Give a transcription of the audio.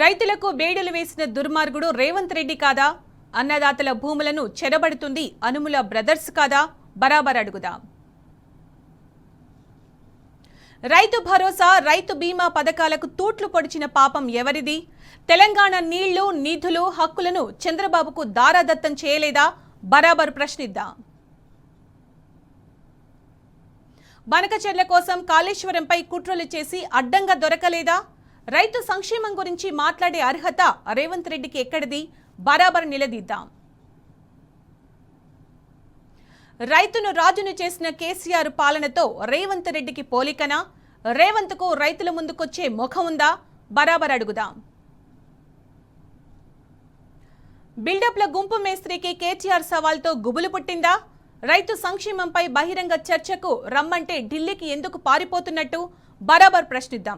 రైతులకు బేడులు వేసిన దుర్మార్గుడు రేవంత్ రెడ్డి కాదా? అన్నదాతల భూములను చెరబడుతుంది అనుముల బ్రదర్స్ కాదా? బరాబర్ అడుగుదాం. రైతు భరోసా, రైతు బీమా పథకాలకు తూట్లు పొడిచిన పాపం ఎవరిది? తెలంగాణ నీళ్లు, నిధులు, హక్కులను చంద్రబాబుకు దారాదత్తం చేయలేదా? బరాబర్ ప్రశ్నిద్దాం. బనకచెర్ల కోసం కాళేశ్వరంపై కుట్రలు చేసి అడ్డంగా దొరకలేదా? రైతు సంక్షేమం గురించి మాట్లాడే అర్హత రేవంత్ రెడ్డికి ఎక్కడిది? బరాబర్ నిలదీద్దాం. రైతును రాజును చేసిన కేసీఆర్ పాలనతో రేవంత్ రెడ్డికి పోలికనా? రేవంత్కు రైతుల ముందుకొచ్చే ముఖం ఉందా? బరాబర్ అడుగుదాం. బిల్డప్ల గుంపు మేస్త్రికి కేటీఆర్ సవాల్తో గుబులు పుట్టిందా? రైతు సంక్షేమంపై బహిరంగ చర్చకు రమ్మంటే ఢిల్లీకి ఎందుకు పారిపోతున్నట్టు? బరాబర్ ప్రశ్నిద్దాం.